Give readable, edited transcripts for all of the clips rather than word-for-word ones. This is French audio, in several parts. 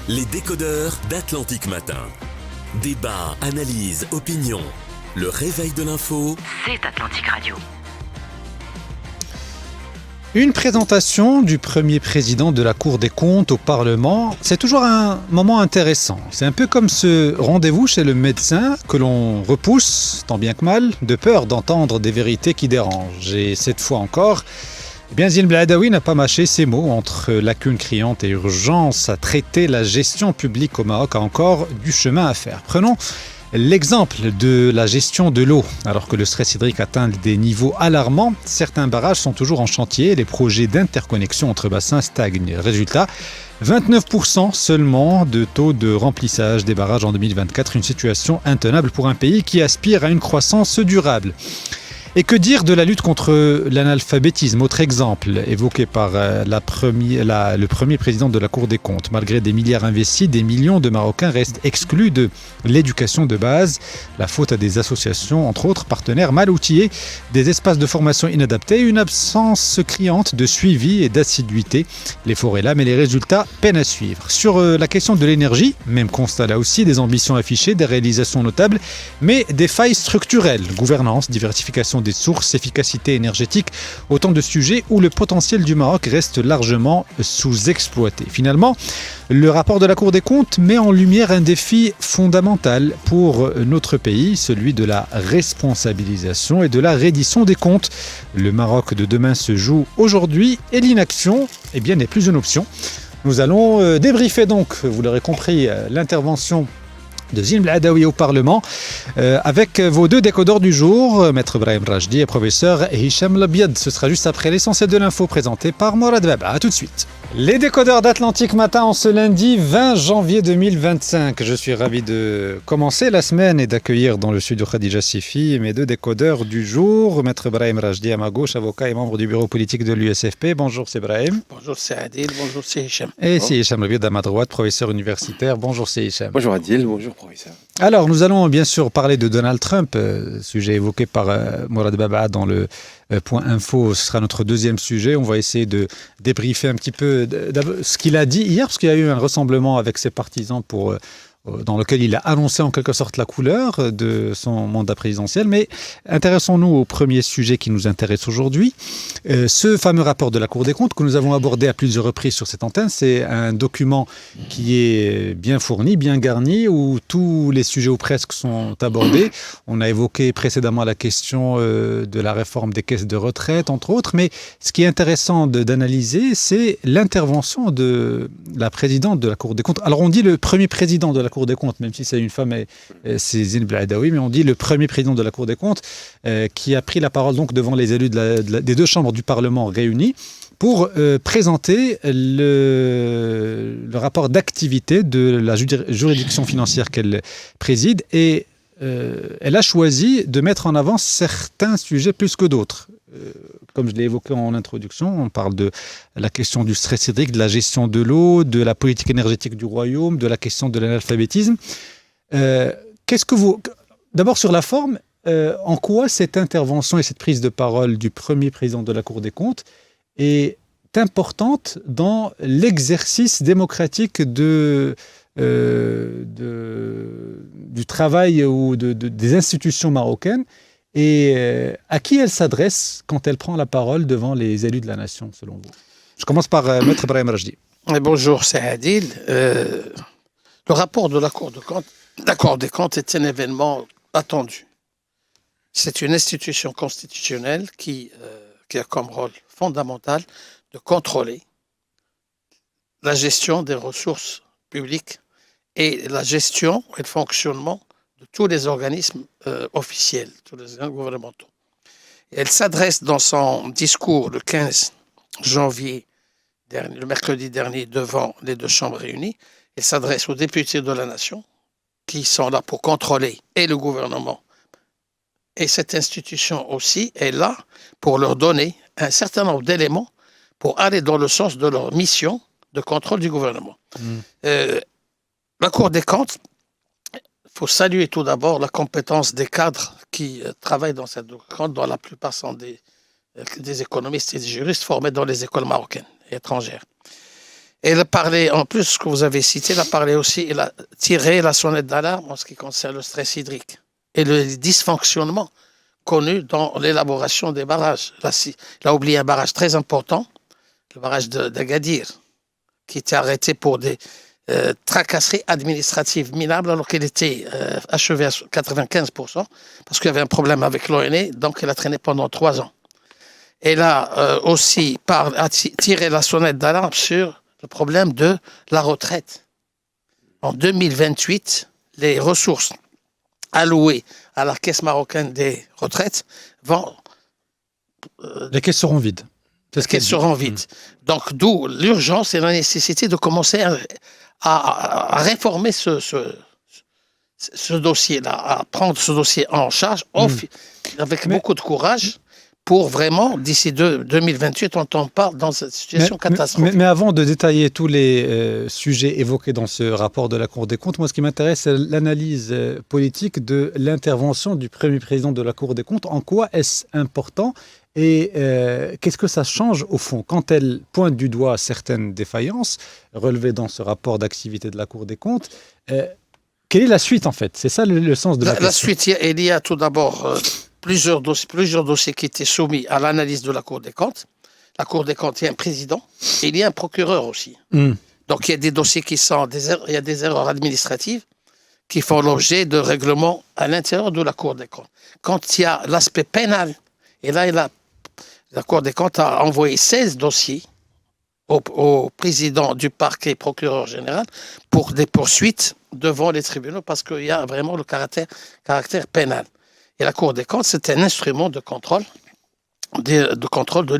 Les décodeurs d'Atlantic Matin. Débat, analyse, opinion. Le réveil de l'info, c'est Atlantic Radio. Une présentation du premier président de la Cour des comptes au Parlement, c'est toujours un moment intéressant. C'est un peu comme ce rendez-vous chez le médecin que l'on repousse, tant bien que mal, de peur d'entendre des vérités qui dérangent. Et cette fois encore, Zine Bladaoui n'a pas mâché ses mots. Entre lacunes criantes et urgence à traiter, la gestion publique au Maroc a encore du chemin à faire. Prenons l'exemple de la gestion de l'eau. Alors que le stress hydrique atteint des niveaux alarmants, certains barrages sont toujours en chantier et les projets d'interconnexion entre bassins stagnent. Résultat, 29% seulement de taux de remplissage des barrages en 2024, une situation intenable pour un pays qui aspire à une croissance durable. Et que dire de la lutte contre l'analphabétisme? Autre exemple évoqué par le premier président de la Cour des comptes. Malgré des milliards investis, des millions de Marocains restent exclus de l'éducation de base. La faute à des associations, entre autres partenaires mal outillés, des espaces de formation inadaptés, une absence criante de suivi et d'assiduité. L'effort est là, mais les résultats peinent à suivre. Sur la question de l'énergie, même constat là aussi, des ambitions affichées, des réalisations notables, mais des failles structurelles. Gouvernance, diversification des sources, efficacité énergétique, autant de sujets où le potentiel du Maroc reste largement sous-exploité. Finalement, le rapport de la Cour des comptes met en lumière un défi fondamental pour notre pays, celui de la responsabilisation et de la reddition des comptes. Le Maroc de demain se joue aujourd'hui et l'inaction, n'est plus une option. Nous allons débriefer donc, vous l'aurez compris, l'intervention de Zine Bladaoui au Parlement avec vos deux décodeurs du jour, Maître Brahim Rajdi et Professeur Hicham Labiad. Ce sera juste après l'essentiel de l'info présenté par Morad Baba. A tout de suite. Les décodeurs d'Atlantic Matin en ce lundi 20 janvier 2025. Je suis ravi de commencer la semaine et d'accueillir dans le studio Khadija Sifi mes deux décodeurs du jour. Maître Brahim Rajdi à ma gauche, avocat et membre du bureau politique de l'USFP. Bonjour, c'est Brahim. Bonjour, c'est Adil. Bonjour, c'est Hicham. Et c'est Hicham Labiad à ma droite, professeur universitaire. Bonjour, c'est Hicham. Bonjour Adil, bonjour professeur. Alors, nous allons bien sûr parler de Donald Trump, sujet évoqué par Morad Baba dans le point info. Ce sera notre deuxième sujet. On va essayer de débriefer un petit peu ce qu'il a dit hier, parce qu'il y a eu un rassemblement avec ses partisans dans lequel il a annoncé en quelque sorte la couleur de son mandat présidentiel. Mais intéressons-nous au premier sujet qui nous intéresse aujourd'hui. Ce fameux rapport de la Cour des comptes que nous avons abordé à plusieurs reprises sur cette antenne, c'est un document qui est bien fourni, bien garni, où tous les sujets ou presque sont abordés. On a évoqué précédemment la question de la réforme des caisses de retraite, entre autres. Mais ce qui est intéressant d'analyser, c'est l'intervention de la présidente de la Cour des comptes. Alors on dit le premier président de la Cour des comptes, même si c'est une femme, c'est Zine Bladaoui, mais on dit le premier président de la Cour des comptes qui a pris la parole donc devant les élus des deux chambres du Parlement réunis pour présenter le rapport d'activité de la juridiction financière qu'elle préside. Et elle a choisi de mettre en avant certains sujets plus que d'autres. Comme je l'ai évoqué en introduction, on parle de la question du stress hydrique, de la gestion de l'eau, de la politique énergétique du royaume, de la question de l'analphabétisme. D'abord sur la forme, en quoi cette intervention et cette prise de parole du premier président de la Cour des comptes est importante dans l'exercice démocratique du travail ou des institutions marocaines, et à qui elle s'adresse quand elle prend la parole devant les élus de la nation, selon vous? Je commence par Maître Brahim Rajdi. Bonjour, c'est Adil. Le rapport de la Cour des comptes est un événement attendu. C'est une institution constitutionnelle qui a comme rôle fondamental de contrôler la gestion des ressources publiques et la gestion et le fonctionnement de tous les organismes officiels, tous les organismes gouvernementaux. Elle s'adresse dans son discours le 15 janvier, le mercredi dernier, devant les deux chambres réunies. Elle s'adresse aux députés de la nation qui sont là pour contrôler et le gouvernement. Et cette institution aussi est là pour leur donner un certain nombre d'éléments pour aller dans le sens de leur mission de contrôle du gouvernement. La Cour des comptes, il faut saluer tout d'abord la compétence des cadres qui travaillent dans cette Cour, dont la plupart sont des économistes et des juristes formés dans les écoles marocaines et étrangères. Et il a parlé, en plus, ce que vous avez cité, il a parlé aussi, il a tiré la sonnette d'alarme en ce qui concerne le stress hydrique et le dysfonctionnement connu dans l'élaboration des barrages. Là, il a oublié un barrage très important, le barrage d'Agadir, qui était arrêté pour des tracasseries administratives minables alors qu'il était achevé à 95%, parce qu'il y avait un problème avec l'ONE, donc il a traîné pendant 3 ans. Et là aussi, a tiré la sonnette d'alarme sur le problème de la retraite. En 2028, les ressources allouées à la Caisse marocaine des retraites vont... Les caisses seront vides. Les caisses seront vides. Donc, d'où l'urgence et la nécessité de commencer à réformer ce dossier-là, à prendre ce dossier en charge avec beaucoup de courage pour vraiment, d'ici 2028, on tombe pas dans cette situation catastrophique. Mais avant de détailler tous les sujets évoqués dans ce rapport de la Cour des comptes, moi, ce qui m'intéresse, c'est l'analyse politique de l'intervention du premier président de la Cour des comptes. En quoi est-ce important et qu'est-ce que ça change au fond quand elle pointe du doigt certaines défaillances relevées dans ce rapport d'activité de la Cour des comptes? Quelle est la suite, en fait? C'est ça le sens de la question. La suite, il y a tout d'abord... plusieurs dossiers qui étaient soumis à l'analyse de la Cour des comptes. La Cour des comptes, il y a un président et il y a un procureur aussi. Donc, il y a des dossiers il y a des erreurs administratives qui font l'objet de règlements à l'intérieur de la Cour des comptes. Quand il y a l'aspect pénal, et là, la Cour des comptes a envoyé 16 dossiers au président du parquet procureur général pour des poursuites devant les tribunaux parce qu'il y a vraiment le caractère pénal. Et la Cour des comptes, c'est un instrument de contrôle de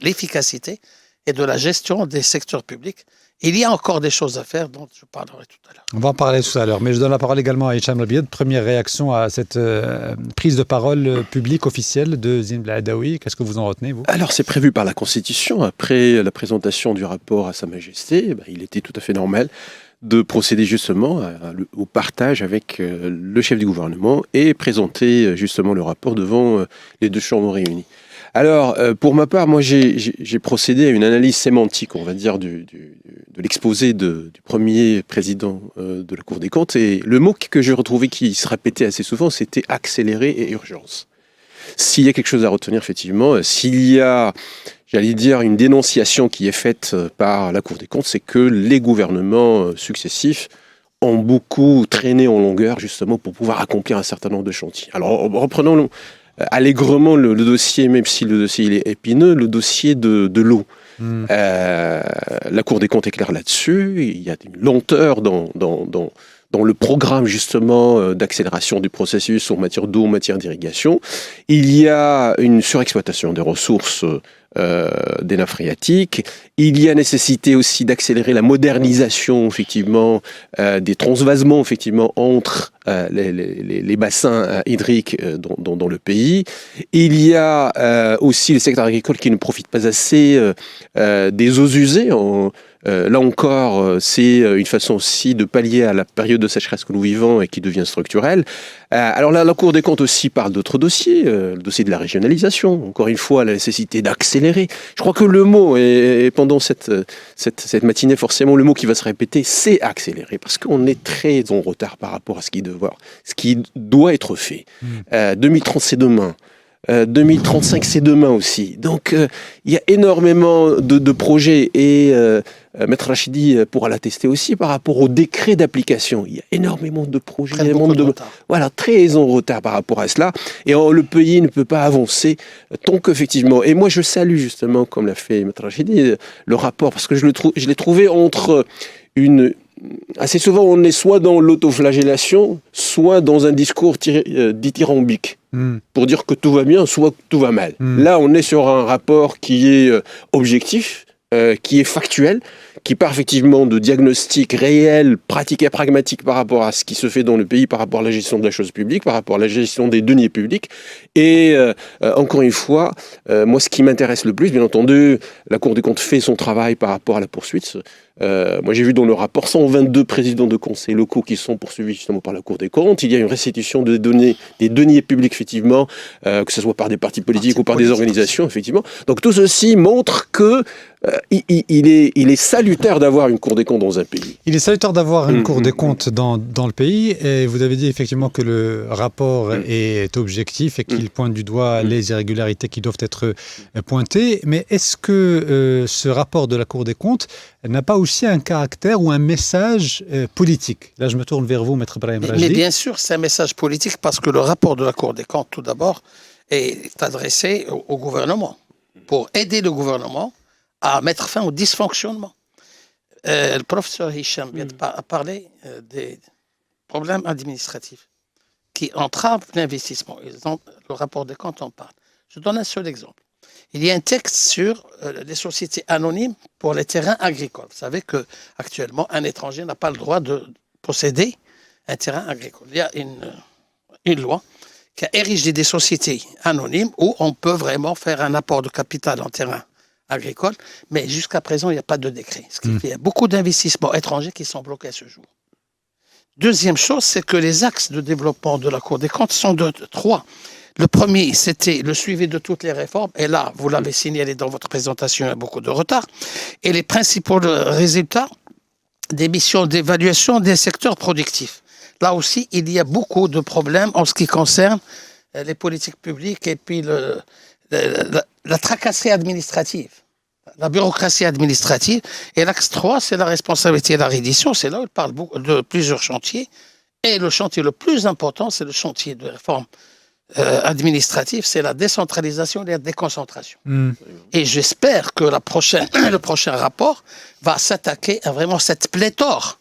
l'efficacité et de la gestion des secteurs publics. Il y a encore des choses à faire dont je parlerai tout à l'heure. On va en parler tout à l'heure, mais je donne la parole également à Hicham Labiyed. Première réaction à cette prise de parole publique officielle de Zine Blahadaoui. Qu'est-ce que vous en retenez, vous? Alors, c'est prévu par la Constitution. Après la présentation du rapport à Sa Majesté, il était tout à fait normal de procéder justement au partage avec le chef du gouvernement et présenter justement le rapport devant les deux chambres réunies. Alors, pour ma part, moi, j'ai procédé à une analyse sémantique, on va dire, de l'exposé du premier président de la Cour des comptes. Et le mot que j'ai retrouvé qui se répétait assez souvent, c'était accélérer et urgence. S'il y a quelque chose à retenir, effectivement, s'il y a, j'allais dire, une dénonciation qui est faite par la Cour des comptes, c'est que les gouvernements successifs ont beaucoup traîné en longueur, justement, pour pouvoir accomplir un certain nombre de chantiers. Alors, reprenons allègrement le dossier, même si le dossier il est épineux, le dossier de l'eau. La Cour des comptes est claire là-dessus. Il y a une lenteur dans le programme justement d'accélération du processus en matière d'eau, en matière d'irrigation. Il y a une surexploitation des ressources des nappes phréatiques. Il y a nécessité aussi d'accélérer la modernisation effectivement des transvasements effectivement entre les bassins hydriques dans le pays. Il y a aussi le secteur agricole qui ne profite pas assez des eaux usées. Là encore, c'est une façon aussi de pallier à la période de sécheresse que nous vivons et qui devient structurelle. Alors là, la Cour des comptes aussi parle d'autres dossiers, le dossier de la régionalisation, encore une fois, la nécessité d'accélérer. Je crois que le mot, et pendant cette matinée, forcément, le mot qui va se répéter, c'est accélérer, parce qu'on est très en retard par rapport à ce qui doit être fait. 2030, c'est demain. 2035, c'est demain aussi. Donc, il y a énormément de projets et Maître Rachidi pourra l'attester aussi par rapport au décret d'application. Il y a énormément de projets, voilà, très en retard par rapport à cela. Et le pays ne peut pas avancer tant qu'effectivement. Et moi, je salue justement, comme l'a fait Maître Rachidi, le rapport, parce que je l'ai trouvé entre assez souvent, on est soit dans l'autoflagellation, soit dans un discours dithyrambique. Pour dire que tout va bien, soit que tout va mal. Là, on est sur un rapport qui est objectif, qui est factuel, qui part effectivement de diagnostics réels, pratiques et pragmatiques par rapport à ce qui se fait dans le pays, par rapport à la gestion de la chose publique, par rapport à la gestion des deniers publics. Et encore une fois, moi, ce qui m'intéresse le plus, bien entendu, la Cour des comptes fait son travail par rapport à la poursuite Moi, j'ai vu dans le rapport 122 présidents de conseils locaux qui sont poursuivis justement par la Cour des comptes. Il y a une restitution des deniers publics, effectivement, que ce soit par des partis politiques ou par des organisations, effectivement. Donc tout ceci montre que il est salutaire d'avoir une Cour des comptes dans un pays. Il est salutaire d'avoir une Cour des comptes dans le pays. Et vous avez dit effectivement que le rapport est objectif et qu'il pointe du doigt les irrégularités qui doivent être pointées. Mais est-ce que ce rapport de la Cour des comptes n'a pas aussi un caractère ou un message politique? Là, je me tourne vers vous, Maître Brahim Rajdi. Mais bien sûr, c'est un message politique parce que le rapport de la Cour des comptes, tout d'abord, est adressé au gouvernement pour aider le gouvernement à mettre fin au dysfonctionnement. Le professeur Hicham vient de parler des problèmes administratifs qui entravent l'investissement. Le rapport des comptes en parle. Je donne un seul exemple. Il y a un texte sur les sociétés anonymes pour les terrains agricoles. Vous savez qu'actuellement, un étranger n'a pas le droit de posséder un terrain agricole. Il y a une loi qui a érigé des sociétés anonymes où on peut vraiment faire un apport de capital en terrain agricole, mais jusqu'à présent, il n'y a pas de décret. Ce qui fait qu'il y a beaucoup d'investissements étrangers qui sont bloqués à ce jour. Deuxième chose, c'est que les axes de développement de la Cour des comptes sont de trois. Le premier, c'était le suivi de toutes les réformes. Et là, vous l'avez signalé dans votre présentation, il y a beaucoup de retard. Et les principaux résultats des missions d'évaluation des secteurs productifs. Là aussi, il y a beaucoup de problèmes en ce qui concerne les politiques publiques et puis la tracasserie administrative, la bureaucratie administrative. Et l'axe 3, c'est la responsabilité et la reddition. C'est là où il parle de plusieurs chantiers. Et le chantier le plus important, c'est le chantier de réforme administrative, c'est la décentralisation et la déconcentration. Et j'espère que le prochain rapport va s'attaquer à vraiment cette pléthore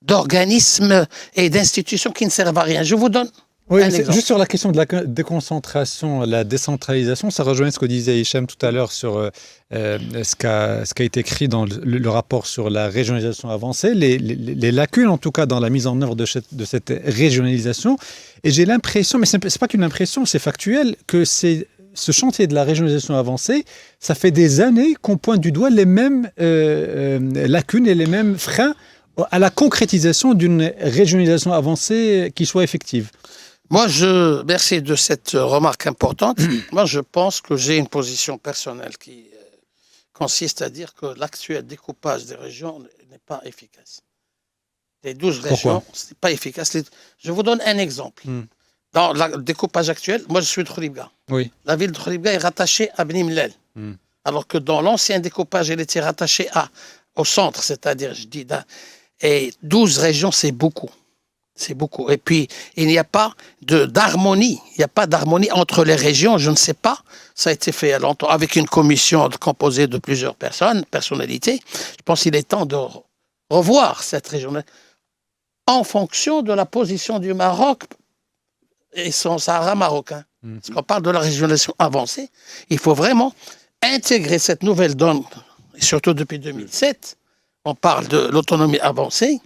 d'organismes et d'institutions qui ne servent à rien. Je vous donne un exemple. Juste sur la question de la déconcentration, la décentralisation, ça rejoint ce que disait Hicham tout à l'heure sur ce qui a été écrit dans le rapport sur la régionalisation avancée, les lacunes en tout cas dans la mise en œuvre de cette régionalisation. Et j'ai l'impression, mais c'est pas qu'une impression, c'est factuel, que ce chantier de la régionalisation avancée, ça fait des années qu'on pointe du doigt les mêmes lacunes et les mêmes freins à la concrétisation d'une régionalisation avancée qui soit effective. Moi, merci de cette remarque importante. Moi, je pense que j'ai une position personnelle qui consiste à dire que l'actuel découpage des régions n'est pas efficace. Les 12 régions, ce n'est pas efficace. Je vous donne un exemple. Dans le découpage actuel, moi, je suis de Khouribga. Oui. La ville de Khouribga est rattachée à Beni Mellel. Alors que dans l'ancien découpage, elle était rattachée au centre, c'est-à-dire, je dis, et 12 régions, c'est beaucoup. C'est beaucoup. Et puis, il n'y a pas d'harmonie. Il n'y a pas d'harmonie entre les régions. Je ne sais pas. Ça a été fait il y a longtemps avec une commission composée de plusieurs personnalités. Je pense qu'il est temps de revoir cette région en fonction de la position du Maroc et son Sahara marocain. Parce qu'on parle de la régionalisation avancée. Il faut vraiment intégrer cette nouvelle donne, et surtout depuis 2007, on parle de l'autonomie avancée,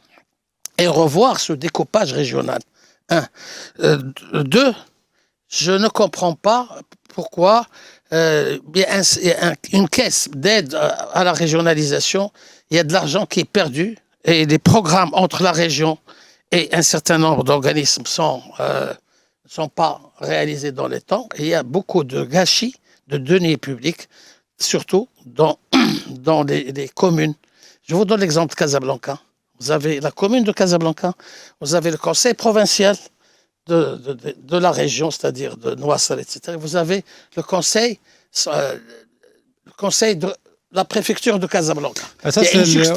et revoir ce découpage régional. 2, je ne comprends pas pourquoi une caisse d'aide à la régionalisation, il y a de l'argent qui est perdu, et les programmes entre la région et un certain nombre d'organismes ne sont pas réalisés dans les temps, et il y a beaucoup de gâchis de deniers publics, surtout dans les communes. Je vous donne l'exemple de Casablanca. Vous avez la commune de Casablanca, vous avez le conseil provincial de la région, c'est-à-dire de Noassal, etc. Vous avez le conseil de la préfecture de Casablanca. Ah, ça,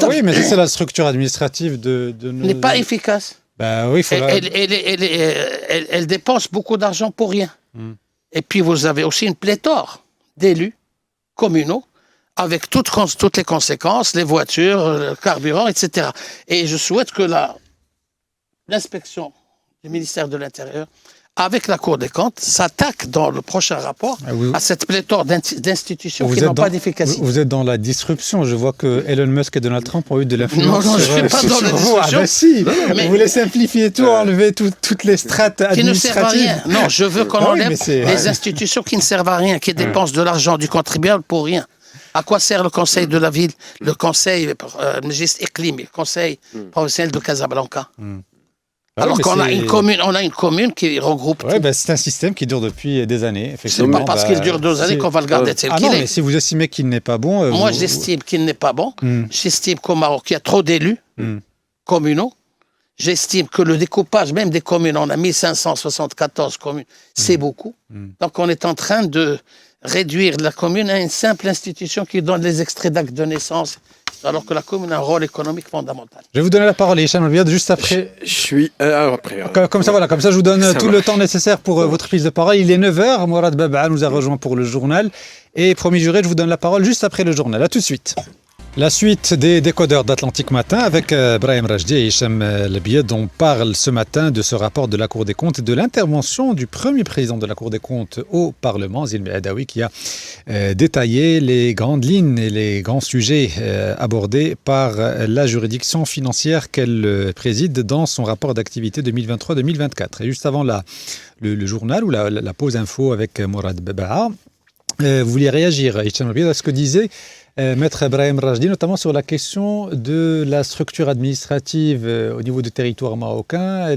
oui, mais ça, c'est la structure administrative de nos... n'est pas efficace. Bah, oui, elle dépense beaucoup d'argent pour rien. Et puis, vous avez aussi une pléthore d'élus communaux avec toutes les conséquences, les voitures, le carburant, etc. Et je souhaite que l'inspection du ministère de l'Intérieur, avec la Cour des comptes, s'attaque dans le prochain rapport à cette pléthore d'institutions qui n'ont pas d'efficacité. Vous êtes dans la disruption. Je vois que Elon Musk et Donald Trump ont eu de l'influence. Non, je ne suis pas dans la disruption. Ah ben si, vous voulez simplifier tout, enlever toutes les strates administratives. Qui ne servent à rien. Non, je veux qu'on enlève les institutions qui ne servent à rien, qui dépensent de l'argent du contribuable pour rien. À quoi sert le conseil de la ville, le conseil le conseil professionnel de Casablanca? Alors qu'on a une commune qui regroupe Ouais, tout. c'est un système qui dure depuis des années. C'est pas parce qu'il dure 2 années qu'on va le garder tel qu'il non, est. mais si vous estimez qu'il n'est pas bon... Moi, j'estime qu'il n'est pas bon. J'estime qu'au Maroc, il y a trop d'élus communaux. J'estime que le découpage, même des communes, on a 1574 communes, c'est beaucoup. Donc, on est en train de réduire la commune à une simple institution qui donne les extraits d'actes de naissance, alors que la commune a un rôle économique fondamental. Je vais vous donner la parole, Hicham Elbiad, juste après. Je suis... après... Comme ça, je vous donne Ça tout va. le temps nécessaire pour votre prise de parole. Il est 9h, Mourad Baba nous a rejoint pour le journal. Et promis juré, je vous donne la parole juste après le journal. À tout de suite. La suite des décodeurs d'Atlantique Matin avec Brahim Rajdi et Hicham Elbiad. On parle ce matin de ce rapport de la Cour des comptes et de l'intervention du premier président de la Cour des comptes au Parlement, Zilmi Adaoui, qui a détaillé les grandes lignes et les grands sujets abordés par la juridiction financière qu'elle préside dans son rapport d'activité 2023-2024. Et juste avant le journal ou la pause info avec Mourad Baba, vous vouliez réagir, Hicham Elbiad, à ce que disait Maître Brahim Rajdi, notamment sur la question de la structure administrative au niveau du territoire marocain.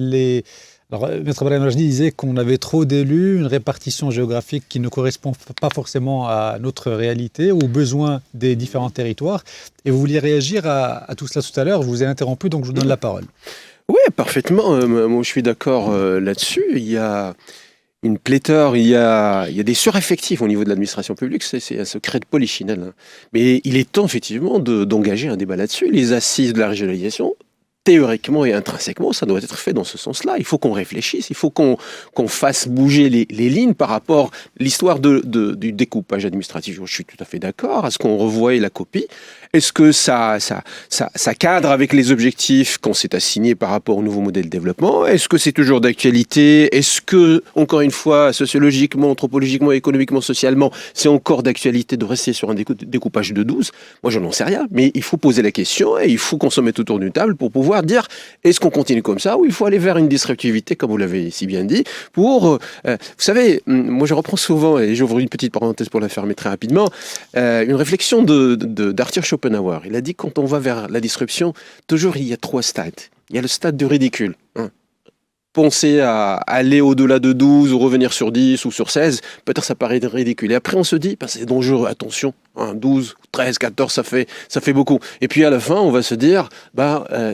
Alors, Maître Brahim Rajdi disait qu'on avait trop d'élus, une répartition géographique qui ne correspond pas forcément à notre réalité, aux besoins des différents territoires. Et vous vouliez réagir à tout cela tout à l'heure. Je vous ai interrompu, donc je vous donne la parole. Oui, parfaitement. Moi, je suis d'accord là-dessus. Il y a une pléthore, il y a des sureffectifs au niveau de l'administration publique, c'est un secret de polichinelle. Hein. Mais il est temps, effectivement, d'engager un débat là-dessus. Les assises de la régionalisation, théoriquement et intrinsèquement, ça doit être fait dans ce sens-là. Il faut qu'on réfléchisse, il faut qu'on fasse bouger les lignes par rapport à l'histoire du découpage administratif. Je suis tout à fait d'accord. Est-ce qu'on revoie la copie? Est-ce que ça cadre avec les objectifs qu'on s'est assignés par rapport au nouveau modèle de développement? Est-ce que c'est toujours d'actualité? Est-ce que, encore une fois, sociologiquement, anthropologiquement, économiquement, socialement, c'est encore d'actualité de rester sur un découpage de 12? Moi, je n'en sais rien. Mais il faut poser la question et il faut qu'on se mette autour d'une table pour pouvoir dire est-ce qu'on continue comme ça ou il faut aller vers une disruptivité, comme vous l'avez si bien dit, pour... vous savez, moi, je reprends souvent, et j'ouvre une petite parenthèse pour la fermer très rapidement, une réflexion d'Arthur Schopenhauer. Il a dit quand on va vers la disruption, toujours il y a 3 stades. Il y a le stade du ridicule. Hein. Penser à aller au-delà de 12 ou revenir sur 10 ou sur 16, peut-être ça paraît ridicule. Et après on se dit, c'est dangereux, attention, 12, 13, 14, ça fait beaucoup. Et puis à la fin, on va se dire,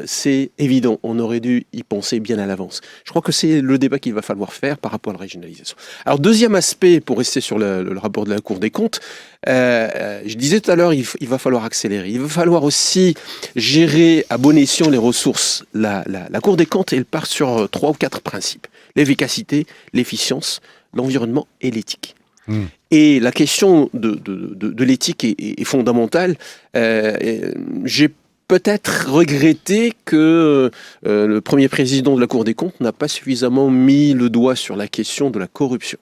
c'est évident, on aurait dû y penser bien à l'avance. Je crois que c'est le débat qu'il va falloir faire par rapport à la régionalisation. Alors deuxième aspect, pour rester sur le rapport de la Cour des comptes, je disais tout à l'heure, il va falloir accélérer. Il va falloir aussi gérer à bon escient les ressources. La Cour des comptes, elle part sur 3 ou 4 principes. L'efficacité, l'efficience, l'environnement et l'éthique. Et la question de l'éthique est fondamentale. J'ai peut-être regretté que le premier président de la Cour des comptes n'a pas suffisamment mis le doigt sur la question de la corruption.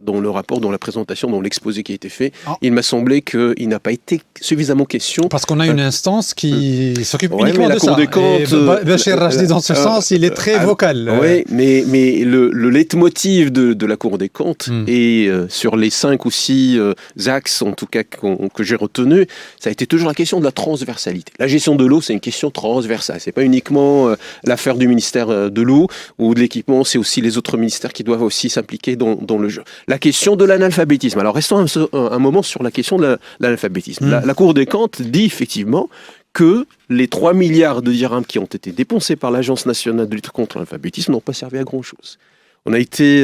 Dans le rapport, dans la présentation, dans l'exposé qui a été fait, il m'a semblé qu'il n'a pas été suffisamment question. Parce qu'on a une instance qui s'occupe ouais, uniquement de ça. La Cour des comptes, Bachir Rajdi, dans ce sens, il est très vocal. Oui, mais le leitmotiv de la Cour des comptes, et sur les 5 ou 6 axes, en tout cas, que j'ai retenus, ça a été toujours la question de la transversalité. La gestion de l'eau, c'est une question transversale. C'est pas uniquement l'affaire du ministère de l'eau ou de l'équipement, c'est aussi les autres ministères qui doivent aussi s'impliquer dans le jeu. La question de l'analphabétisme. Alors, restons un moment sur la question de l'analphabétisme. La Cour des comptes dit effectivement que les 3 milliards de dirhams qui ont été dépensés par l'Agence nationale de lutte contre l'analphabétisme n'ont pas servi à grand-chose. On a été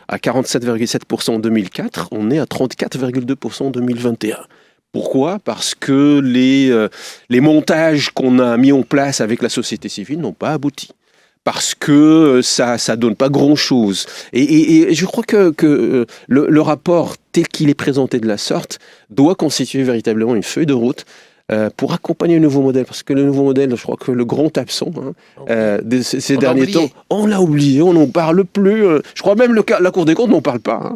à 47,7% en 2004, on est à 34,2% en 2021. Pourquoi ? Parce que les montages qu'on a mis en place avec la société civile n'ont pas abouti. Parce que ça donne pas grand-chose. Et je crois que le rapport tel qu'il est présenté de la sorte doit constituer véritablement une feuille de route pour accompagner le nouveau modèle. Parce que le nouveau modèle, je crois que le grand absent de ces derniers temps, on l'a oublié, on n'en parle plus. Je crois même la Cour des comptes n'en parle pas.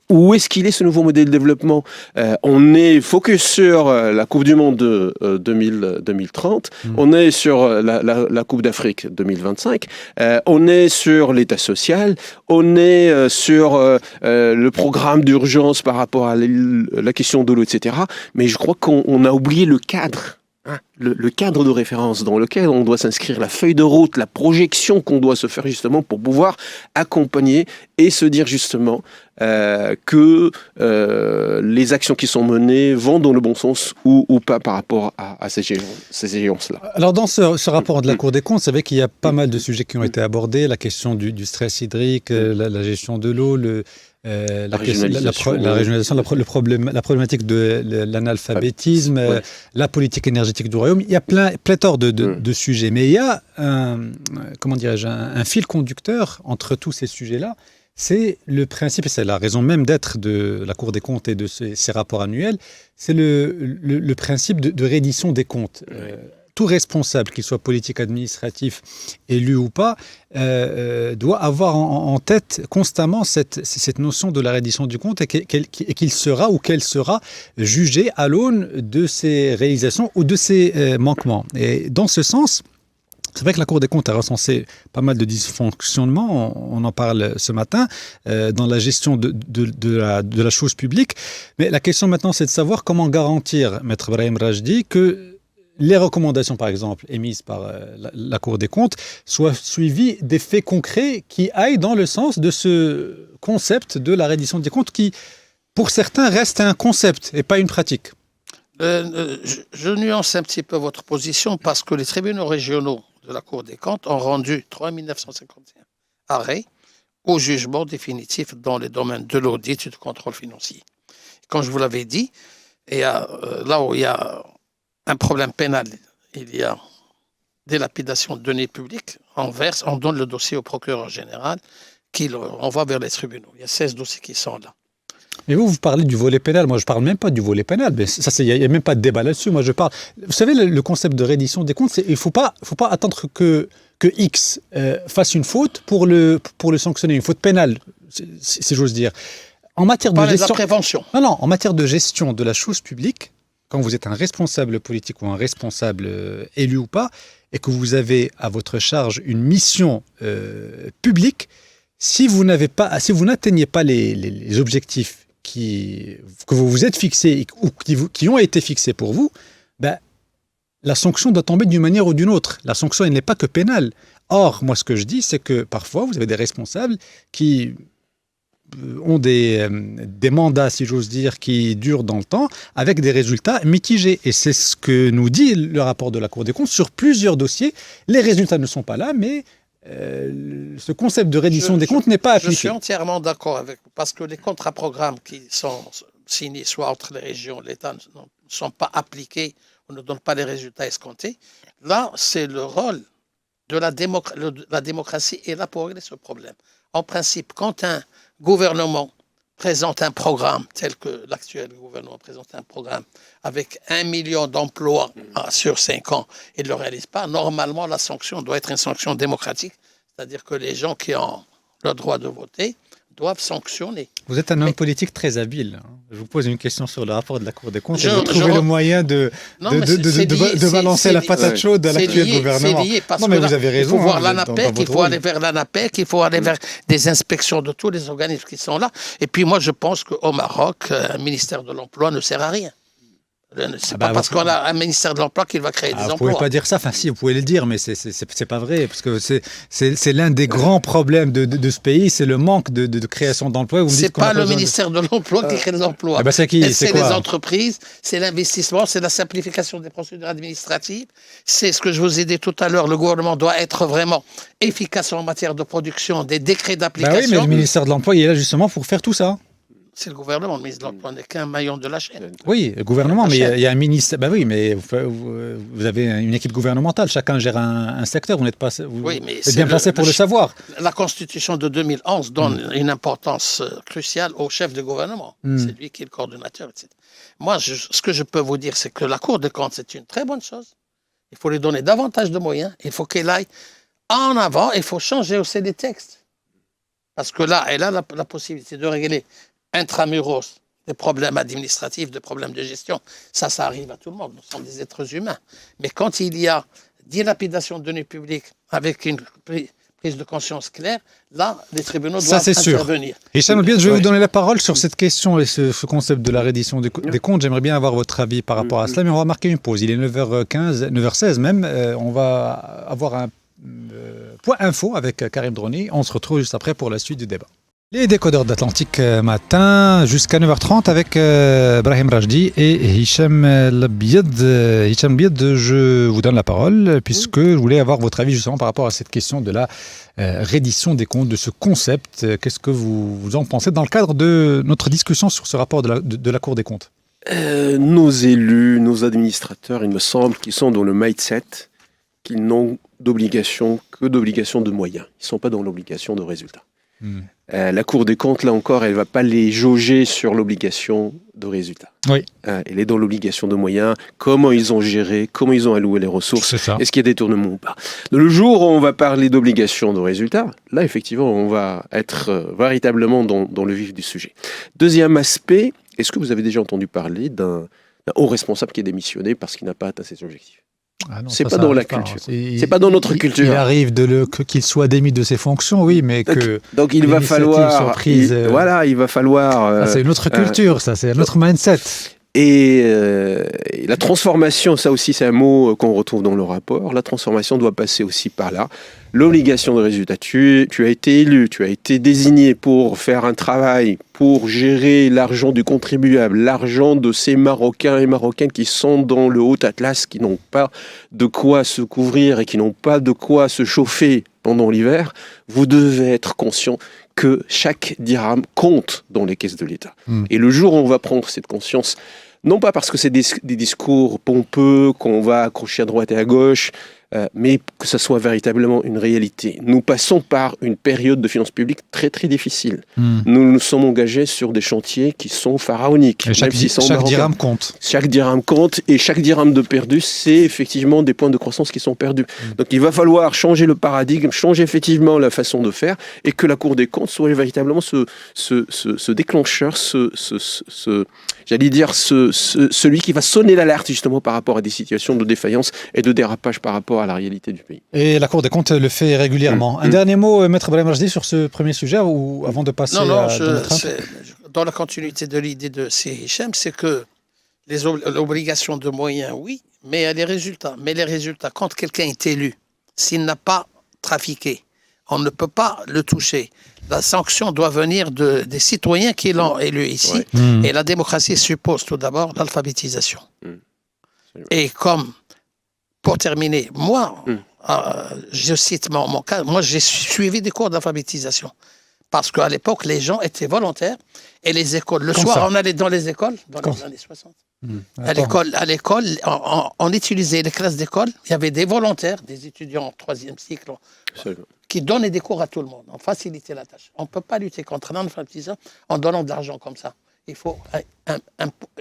Où est-ce qu'il est ce nouveau modèle de développement? On est focus sur la Coupe du Monde de 2030, on est sur la Coupe d'Afrique 2025, on est sur l'État social, on est sur le programme d'urgence par rapport à la question de l'eau, etc. Mais je crois qu'on a oublié le cadre. Le cadre de référence dans lequel on doit s'inscrire, la feuille de route, la projection qu'on doit se faire justement pour pouvoir accompagner et se dire justement que les actions qui sont menées vont dans le bon sens ou pas par rapport à ces échéances-là. Alors dans ce rapport de la Cour des comptes, c'est vrai qu'il y a pas mal de sujets qui ont été abordés, la question du stress hydrique, la gestion de l'eau, la régionalisation, la problématique de l'analphabétisme, la politique énergétique du royaume. Il y a pléthore de sujets, mais il y a un fil conducteur entre tous ces sujets-là. C'est le principe, et c'est la raison même d'être de la Cour des comptes et de ces rapports annuels, c'est le principe de reddition des comptes. Tout responsable, qu'il soit politique, administratif, élu ou pas, doit avoir en tête constamment cette notion de la reddition du compte et qu'il sera ou qu'elle sera jugée à l'aune de ses réalisations ou de ses manquements. Et dans ce sens, c'est vrai que la Cour des comptes a recensé pas mal de dysfonctionnements, on en parle ce matin, dans la gestion de la chose publique. Mais la question maintenant, c'est de savoir comment garantir, Maître Brahim Rajdi, que les recommandations, par exemple, émises par la Cour des comptes, soient suivies des faits concrets qui aillent dans le sens de ce concept de la reddition des comptes qui, pour certains, reste un concept et pas une pratique. Je nuance un petit peu votre position parce que les tribunaux régionaux de la Cour des comptes ont rendu 3951 arrêts au jugement définitif dans les domaines de l'audit et du contrôle financier. Comme je vous l'avais dit, là où il y a un problème pénal, il y a délapidation de deniers publics, on donne le dossier au procureur général qui le renvoie vers les tribunaux. Il y a 16 dossiers qui sont là. Mais vous parlez du volet pénal. Moi, je ne parle même pas du volet pénal. Il n'y a même pas de débat là-dessus. Moi, je parle. Vous savez, le concept de reddition des comptes, il ne faut pas attendre que X fasse une faute pour le sanctionner, une faute pénale, si j'ose dire. En matière de gestion. De la prévention. Non, en matière de gestion de la chose publique, quand vous êtes un responsable politique ou un responsable élu ou pas, et que vous avez à votre charge une mission publique, si vous n'atteignez pas les objectifs que vous vous êtes fixés ou qui ont été fixés pour vous, la sanction doit tomber d'une manière ou d'une autre. La sanction, elle n'est pas que pénale. Or, moi, ce que je dis, c'est que parfois, vous avez des responsables qui ont des mandats, si j'ose dire, qui durent dans le temps, avec des résultats mitigés. Et c'est ce que nous dit le rapport de la Cour des comptes. Sur plusieurs dossiers, les résultats ne sont pas là, mais ce concept de reddition des comptes n'est pas appliqué. Je suis entièrement d'accord avec vous, parce que les contrats-programmes qui sont signés, soit entre les régions et l'État, ne sont pas appliqués, on ne donne pas les résultats escomptés. Là, c'est le rôle de la démocratie est là pour régler ce problème. En principe, quand un gouvernement présente un programme, tel que l'actuel gouvernement présente un programme avec 1 million d'emplois sur 5 ans et ne le réalise pas, normalement, la sanction doit être une sanction démocratique, c'est-à-dire que les gens qui ont le droit de voter doivent sanctionner. Vous êtes un homme politique très habile. Je vous pose une question sur le rapport de la Cour des comptes et vous trouvez le moyen de balancer la patate chaude à l'actuel gouvernement. C'est lié parce que vous avez raison. Il faut voir l'ANAPEC, il faut aller vers l'ANAPEC, il faut aller vers des inspections de tous les organismes qui sont là. Et puis moi, je pense qu'au Maroc, un ministère de l'Emploi ne sert à rien. C'est pas parce qu'on a un ministère de l'Emploi qu'il va créer des emplois. Vous ne pouvez pas dire ça, enfin si, vous pouvez le dire, mais c'est pas vrai, parce que c'est l'un des grands problèmes de ce pays, c'est le manque de création d'emplois. C'est pas le ministère de l'Emploi qui crée des emplois. C'est qui? C'est les entreprises, c'est l'investissement, c'est la simplification des procédures administratives. C'est ce que je vous ai dit tout à l'heure, le gouvernement doit être vraiment efficace en matière de production, des décrets d'application. Oui, mais le ministère de l'Emploi, il est là justement pour faire tout ça. C'est le gouvernement, le ministre de l'Emploi n'est qu'un maillon de la chaîne. Oui, le gouvernement, mais il y a un ministère. Oui, mais vous avez une équipe gouvernementale, chacun gère un secteur, vous n'êtes pas bien placé pour le savoir. La Constitution de 2011 donne une importance cruciale au chef de gouvernement. C'est lui qui est le coordonnateur, etc. Moi, ce que je peux vous dire, c'est que la Cour des comptes, c'est une très bonne chose. Il faut lui donner davantage de moyens, il faut qu'elle aille en avant, il faut changer aussi les textes. Parce que là, elle a la possibilité de régler intramuros, des problèmes administratifs, des problèmes de gestion. Ça arrive à tout le monde. Nous sommes des êtres humains. Mais quand il y a dilapidation de données publiques avec une prise de conscience claire, là, les tribunaux doivent intervenir. Et Hicham El Bied, je vais vous donner la parole sur cette question et ce concept de la reddition des comptes. J'aimerais bien avoir votre avis par rapport à cela, mais on va marquer une pause. Il est 9h15, 9h16 même. On va avoir un point info avec Karim Droni. On se retrouve juste après pour la suite du débat. Les décodeurs d'Atlantique matin jusqu'à 9h30 avec Brahim Rajdi et Hicham El Bied. Hicham El Bied, je vous donne la parole puisque je voulais avoir votre avis justement par rapport à cette question de la reddition des comptes, de ce concept. Qu'est-ce que vous en pensez dans le cadre de notre discussion sur ce rapport de la Cour des comptes? Nos élus, nos administrateurs, il me semble qu'ils sont dans le mindset qu'ils n'ont d'obligation que d'obligation de moyens. Ils ne sont pas dans l'obligation de résultats. La Cour des comptes, là encore, elle ne va pas les jauger sur l'obligation de résultats. Oui. Elle est dans l'obligation de moyens, comment ils ont géré, comment ils ont alloué les ressources, est-ce qu'il y a détournement ou pas. Le jour où on va parler d'obligation de résultats, là, effectivement, on va être véritablement dans le vif du sujet. Deuxième aspect, est-ce que vous avez déjà entendu parler d'un haut responsable qui est démissionné parce qu'il n'a pas atteint ses objectifs? Ah non, c'est pas dans la culture. C'est pas dans notre culture. Il arrive qu'il soit démis de ses fonctions, oui, mais que donc il va falloir. Il va falloir. C'est une autre culture, ça, c'est un autre mindset. Et la transformation, ça aussi c'est un mot qu'on retrouve dans le rapport, la transformation doit passer aussi par là. L'obligation de résultat, tu as été élu, tu as été désigné pour faire un travail, pour gérer l'argent du contribuable, l'argent de ces Marocains et Marocaines qui sont dans le Haut Atlas, qui n'ont pas de quoi se couvrir et qui n'ont pas de quoi se chauffer pendant l'hiver. Vous devez être conscient que chaque dirham compte dans les caisses de l'État. Et le jour où on va prendre cette conscience, non pas parce que c'est des discours pompeux qu'on va accrocher à droite et à gauche, mais que ça soit véritablement une réalité. Nous passons par une période de finances publiques très très difficile. Nous nous sommes engagés sur des chantiers qui sont pharaoniques. Et chaque dirham compte. Chaque dirham compte et chaque dirham de perdu, c'est effectivement des points de croissance qui sont perdus. Donc il va falloir changer le paradigme, changer effectivement la façon de faire et que la Cour des comptes soit véritablement ce déclencheur, j'allais dire celui qui va sonner l'alerte justement par rapport à des situations de défaillance et de dérapage par rapport à la réalité du pays. Et la Cour des comptes le fait régulièrement. Un dernier mot, Maître Brahim Rajdi, sur ce premier sujet avant de passer dans la continuité de l'idée de Hicham, c'est que l'obligation de moyens, oui, mais il y a les résultats. Mais les résultats, quand quelqu'un est élu, s'il n'a pas trafiqué, on ne peut pas le toucher. La sanction doit venir des citoyens qui l'ont élu ici. Et la démocratie suppose tout d'abord l'alphabétisation. Et comme, pour terminer, moi, je cite mon cas, moi j'ai suivi des cours d'alphabétisation. Parce qu'à l'époque, les gens étaient volontaires et les écoles, le soir, on allait dans les écoles, dans les années 60. À l'école, on utilisait les classes d'école, il y avait des volontaires, des étudiants en troisième cycle, qui donnaient des cours à tout le monde, on facilitait la tâche. On ne peut pas lutter contre l'alphabétisation en donnant de l'argent comme ça. Il faut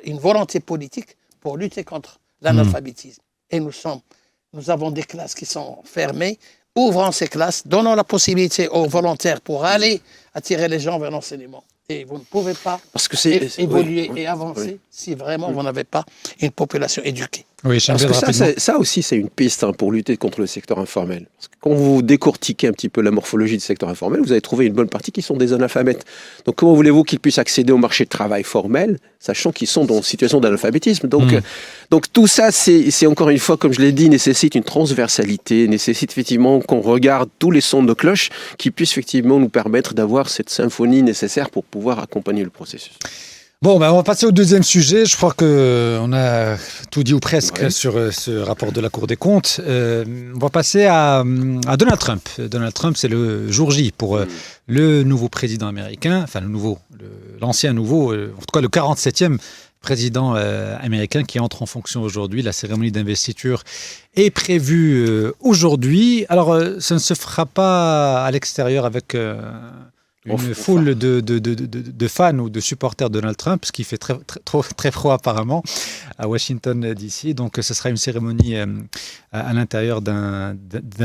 une volonté politique pour lutter contre l'analphabétisme. Et nous avons des classes qui sont fermées. Ouvrons ces classes, donnons la possibilité aux volontaires pour aller attirer les gens vers l'enseignement. Et vous ne pouvez pas évoluer et avancer si vraiment vous n'avez pas une population éduquée. Oui, parce que ça aussi, c'est une piste pour lutter contre le secteur informel. Parce que quand vous décortiquez un petit peu la morphologie du secteur informel, vous allez trouver une bonne partie qui sont des analphabètes. Donc comment voulez-vous qu'ils puissent accéder au marché de travail formel, sachant qu'ils sont dans une situation d'analphabétisme? Donc tout ça, c'est encore une fois, comme je l'ai dit, nécessite une transversalité, nécessite effectivement qu'on regarde tous les sons de cloche qui puissent effectivement nous permettre d'avoir cette symphonie nécessaire pour pouvoir accompagner le processus. Bon, on va passer au deuxième sujet. Je crois qu'on a tout dit ou presque sur ce rapport de la Cour des comptes. On va passer à Donald Trump. Donald Trump, c'est le jour J pour le nouveau président américain, enfin l'ancien nouveau, en tout cas le 47e président américain qui entre en fonction aujourd'hui. La cérémonie d'investiture est prévue aujourd'hui. Alors, ça ne se fera pas à l'extérieur avec une foule de fans ou de supporters de Donald Trump, ce qui fait très froid apparemment à Washington DC. Donc ce sera une cérémonie à l'intérieur d'un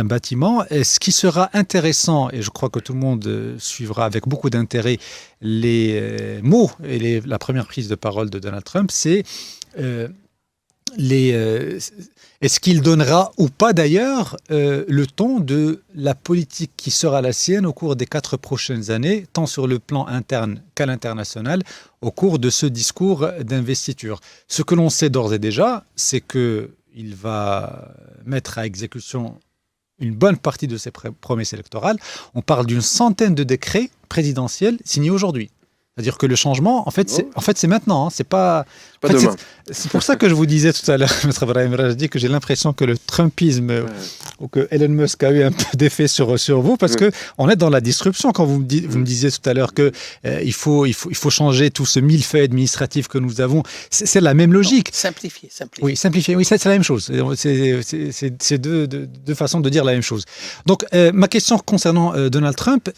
bâtiment. Et ce qui sera intéressant, et je crois que tout le monde suivra avec beaucoup d'intérêt les mots et la première prise de parole de Donald Trump, c'est est-ce qu'il donnera ou pas d'ailleurs le ton de la politique qui sera la sienne au cours des 4 prochaines années, tant sur le plan interne qu'à l'international, au cours de ce discours d'investiture. Ce que l'on sait d'ores et déjà, c'est qu'il va mettre à exécution une bonne partie de ses promesses électorales. On parle d'une centaine de décrets présidentiels signés aujourd'hui. C'est-à-dire que le changement, en fait, c'est maintenant. Hein, c'est pas demain. C'est pour ça que je vous disais tout à l'heure, M. Brahim Rajdi, que j'ai l'impression que le Trumpisme ou que Elon Musk a eu un peu d'effet sur vous, parce que on est dans la disruption. Quand vous me disiez tout à l'heure que il faut changer tout ce millefeuille administratif que nous avons, c'est la même logique. Non, simplifier. Oui, simplifier. Oui, c'est la même chose. C'est deux façons de dire la même chose. Donc, ma question concernant Donald Trump.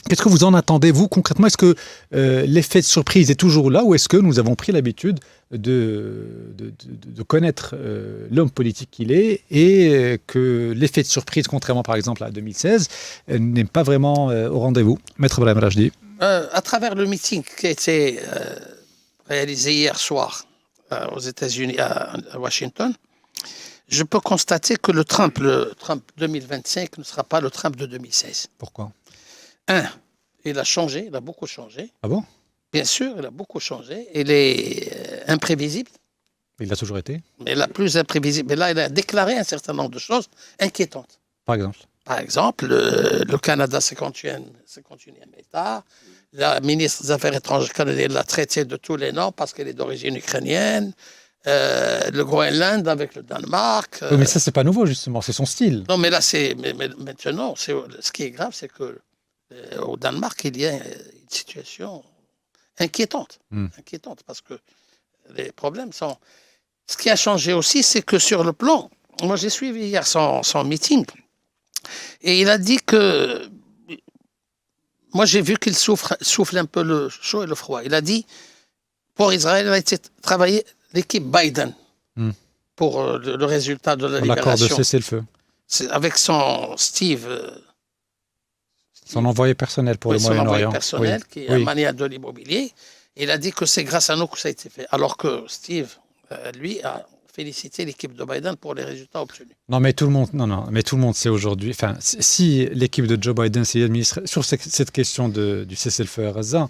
Qu'est-ce que vous en attendez, vous, concrètement? Est-ce que l'effet de surprise est toujours là, ou est-ce que nous avons pris l'habitude de connaître l'homme politique qu'il est, et que l'effet de surprise, contrairement par exemple à 2016, n'est pas vraiment au rendez-vous? Maître Brahim Rajdi. À travers le meeting qui a été réalisé hier soir aux États-Unis, à Washington, je peux constater que le Trump 2025 ne sera pas le Trump de 2016. Pourquoi? Il a changé, il a beaucoup changé. Ah bon? Bien sûr, il a beaucoup changé. Il est imprévisible. Il l'a toujours été. Mais la plus imprévisible. Mais là, il a déclaré un certain nombre de choses inquiétantes. Par exemple? Par exemple, le Canada, 51e État. La ministre des Affaires étrangères canadienne l'a traité de tous les noms parce qu'elle est d'origine ukrainienne. Le Groenland avec le Danemark. Oui, mais ça, c'est pas nouveau, justement. C'est son style. Non, mais là, mais maintenant, ce qui est grave, c'est que au Danemark, il y a une situation inquiétante. Inquiétante, parce que les problèmes sont... Ce qui a changé aussi, c'est que sur le plan... Moi, j'ai suivi hier son meeting, et il a dit que... Moi, j'ai vu qu'il souffle un peu le chaud et le froid. Il a dit, pour Israël, il a été travaillé l'équipe Biden pour le résultat de la libération. L'accord de cessez-le-feu. Avec son Steve... Son envoyé personnel pour le Moyen-Orient. Son envoyé personnel, qui est un maniaque de l'immobilier. Il a dit que c'est grâce à nous que ça a été fait. Alors que Steve, lui, a félicité l'équipe de Biden pour les résultats obtenus. Non, mais tout le monde sait aujourd'hui. Enfin, si l'équipe de Joe Biden s'est administrée sur cette question du cessez-le-feu à Gaza,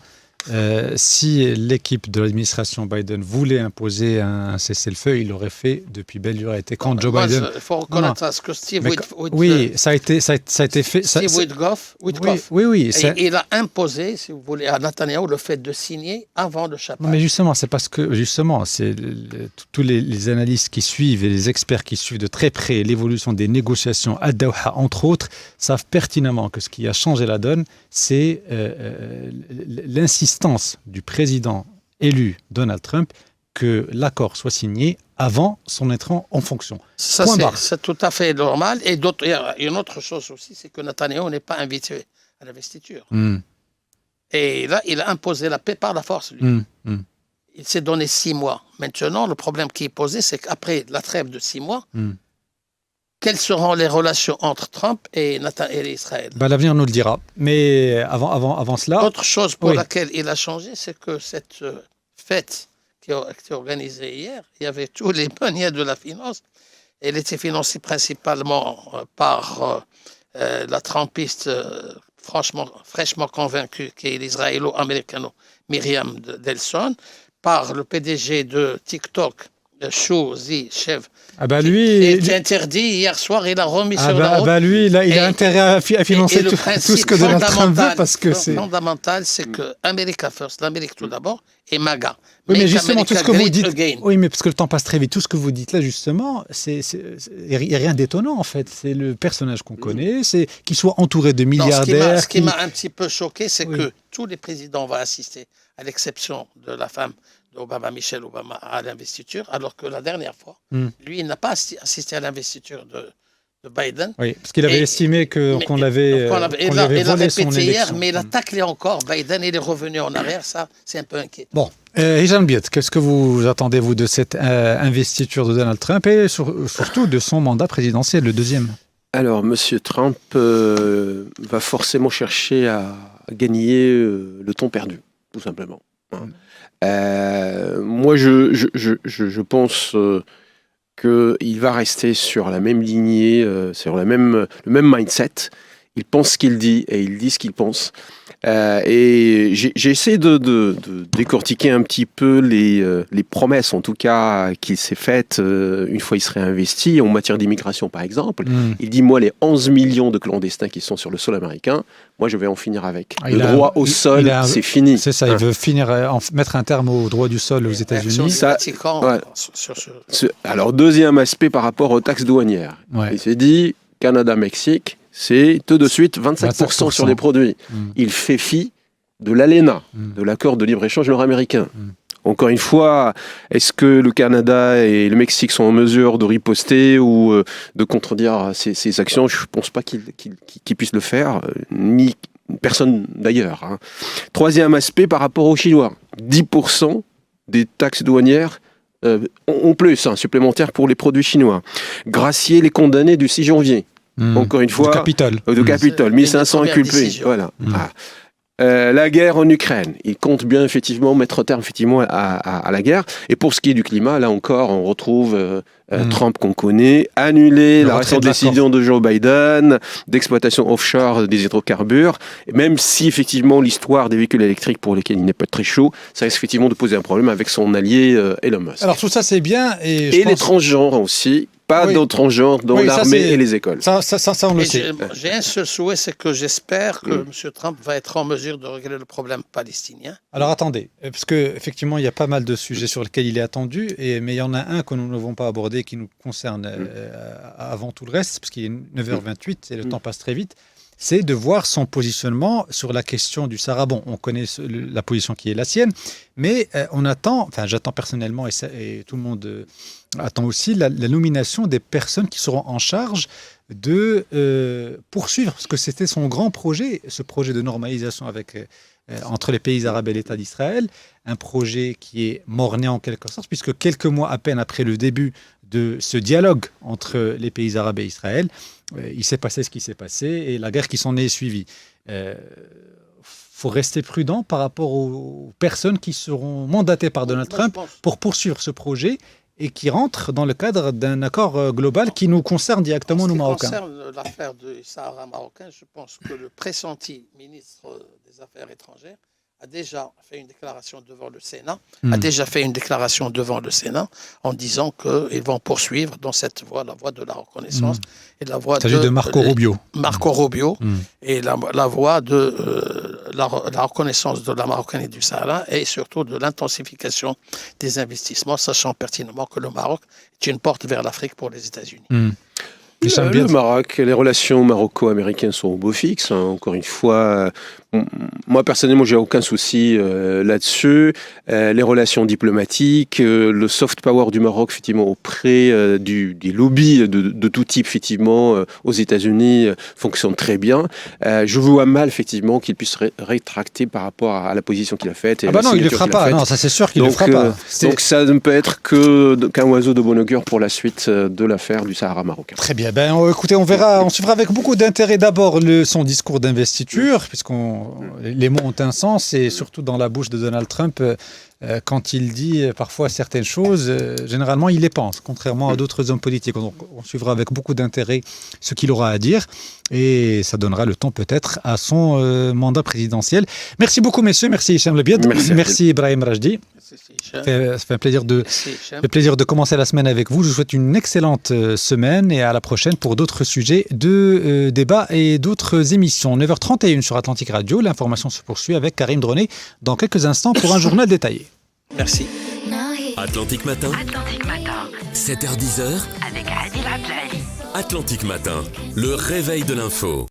si l'équipe de l'administration Biden voulait imposer un cessez-le-feu, il l'aurait fait depuis belle lurette. Et quand Joe Biden... Il faut reconnaître ce que Steve ça a été fait. Steve Witkoff. Oui. Il a imposé, si vous voulez, à Netanyahou le fait de signer avant le Shabbat. Mais justement, c'est parce que c'est tous les analystes qui suivent et les experts qui suivent de très près l'évolution des négociations à Doha, entre autres, savent pertinemment que ce qui a changé la donne, c'est l'insistance du président élu Donald Trump que l'accord soit signé avant son entrée en fonction. Ça, c'est tout à fait normal. Et il y a une autre chose aussi, c'est que Netanyahou n'est pas invité à l'investiture. Et là, il a imposé la paix par la force, lui. Il s'est donné 6 mois. Maintenant, le problème qui est posé, c'est qu'après la trêve de 6 mois, quelles seront les relations entre Trump et Israël? L'avenir nous le dira. Mais avant cela... Autre chose pour laquelle il a changé, c'est que cette fête qui a été organisée hier, il y avait tous les manières de la finance. Elle était financée principalement par la Trumpiste fraîchement convaincue, qui est l'israélo-américano Myriam Delson, par le PDG de TikTok, Shu Zi-Chev, lui, est interdit hier soir, il a remis sur la route. Lui, il a intérêt à financer tout ce que Donald Trump veut, parce que c'est fondamental, c'est que America First, l'Amérique tout d'abord, et MAGA. Oui, mais justement, tout ce que vous dites, oui, mais parce que le temps passe très vite, tout ce que vous dites là, justement, il n'y a rien d'étonnant, en fait. C'est le personnage qu'on connaît, c'est qu'il soit entouré de milliardaires. Ce qui m'a un petit peu choqué, c'est que tous les présidents vont assister, à l'exception de la femme d'Obama, Michelle Obama, à l'investiture, alors que la dernière fois, lui, il n'a pas assisté à l'investiture de de Biden. Oui, parce qu'il avait estimé qu'on l'avait volé son répété hier, élection. mais il attaque encore. Biden, il est revenu en arrière. Ça, c'est un peu inquiétant. Bon, Hicham Biet, qu'est-ce que vous attendez, vous, de cette investiture de Donald Trump et surtout de son mandat présidentiel, le deuxième? Alors, M. Trump va forcément chercher à gagner le temps perdu, tout simplement. Moi, je pense qu'il va rester sur la même lignée, sur le même mindset. Il pense ce qu'il dit et il dit ce qu'il pense. Et j'ai essayé de décortiquer un petit peu les promesses, en tout cas, qu'il s'est faites une fois il serait investi en matière d'immigration, par exemple. Il dit, moi, les 11 millions de clandestins qui sont sur le sol américain, moi, je vais en finir avec. Le droit au sol, c'est fini. C'est ça, il veut mettre un terme au droit du sol aux États-Unis. Alors, deuxième aspect par rapport aux taxes douanières. Ouais. Il s'est dit, Canada-Mexique, c'est tout de suite 25% sur les produits. Il fait fi de l'ALENA, de l'accord de libre-échange nord-américain. Encore une fois, est-ce que le Canada et le Mexique sont en mesure de riposter ou de contredire ces actions? Je ne pense pas qu'ils puissent le faire, ni personne d'ailleurs. Hein. Troisième aspect par rapport aux Chinois. 10% des taxes douanières en plus, supplémentaires pour les produits chinois. Gracier les condamnés du 6 janvier. Encore une fois, de Capitole, 1500 inculpés. Voilà. La guerre en Ukraine, il compte bien effectivement mettre terme à la guerre. Et pour ce qui est du climat, là encore, on retrouve Trump qu'on connaît, annuler la récente décision de Joe Biden d'exploitation offshore des hydrocarbures. Et même si effectivement l'histoire des véhicules électriques pour lesquels il n'est pas très chaud, ça risque effectivement de poser un problème avec son allié Elon Musk. Alors tout ça c'est bien. Et les transgenres aussi. Pas d'autres transgenres dans l'armée et les écoles. Ça on le sait. J'ai un seul souhait, c'est que j'espère que M. Trump va être en mesure de régler le problème palestinien. Alors attendez, parce qu'effectivement, il y a pas mal de sujets sur lesquels il est attendu, mais il y en a un que nous n'avons pas abordé qui nous concerne avant tout le reste, parce qu'il est 9h28 et le temps passe très vite. C'est de voir son positionnement sur la question du Sahara. Bon, on connaît la position qui est la sienne, mais j'attends personnellement, et tout le monde attend aussi, la nomination des personnes qui seront en charge de poursuivre, parce que c'était son grand projet, ce projet de normalisation entre les pays arabes et l'État d'Israël, un projet qui est mort-né en quelque sorte, puisque quelques mois à peine après le début de ce dialogue entre les pays arabes et Israël, il s'est passé ce qui s'est passé et la guerre qui s'en est suivie. Faut rester prudent par rapport aux personnes qui seront mandatées par Donald Trump pour poursuivre ce projet et qui rentrent dans le cadre d'un accord global qui nous concerne directement, nous, Marocains. En ce qui concerne l'affaire du Sahara marocain, je pense que le pressenti ministre des Affaires étrangères a déjà fait une déclaration devant le Sénat, en disant qu'ils vont poursuivre dans cette voie, la voie de la reconnaissance et la voie de Marco Rubio. Et la voie de la reconnaissance de la Marocaine et du Sahara et surtout de l'intensification des investissements, sachant pertinemment que le Maroc est une porte vers l'Afrique pour les États-Unis. Le Maroc, les relations maroco-américaines sont au beau fixe. Encore une fois, moi personnellement, j'ai aucun souci là-dessus. Les relations diplomatiques, le soft power du Maroc, effectivement, auprès des lobbies de tout type, effectivement, aux États-Unis, fonctionne très bien. Je vois mal, effectivement, qu'il puisse rétracter par rapport à la position qu'il a faite. Et non, il ne le fera pas. Non, ça c'est sûr qu'il ne le fera pas. Donc ça ne peut être qu'un oiseau de bon augure pour la suite de l'affaire du Sahara marocain. Très bien. Écoutez, on suivra avec beaucoup d'intérêt d'abord son discours d'investiture, puisque les mots ont un sens, et surtout dans la bouche de Donald Trump, quand il dit parfois certaines choses, généralement il les pense, contrairement à d'autres hommes politiques. Donc, on suivra avec beaucoup d'intérêt ce qu'il aura à dire, et ça donnera le temps peut-être à son mandat présidentiel. Merci beaucoup, messieurs. Merci Hicham Lebied. Merci Ibrahim Rajdi. Ça fait un plaisir de commencer la semaine avec vous. Je vous souhaite une excellente semaine et à la prochaine pour d'autres sujets de débat et d'autres émissions. 9h31 sur Atlantique Radio. L'information se poursuit avec Karim Droné dans quelques instants pour un journal détaillé. Merci. Atlantique Matin. 7h-10h. Avec Adil Ablaï. Atlantique Matin. Le réveil de l'info.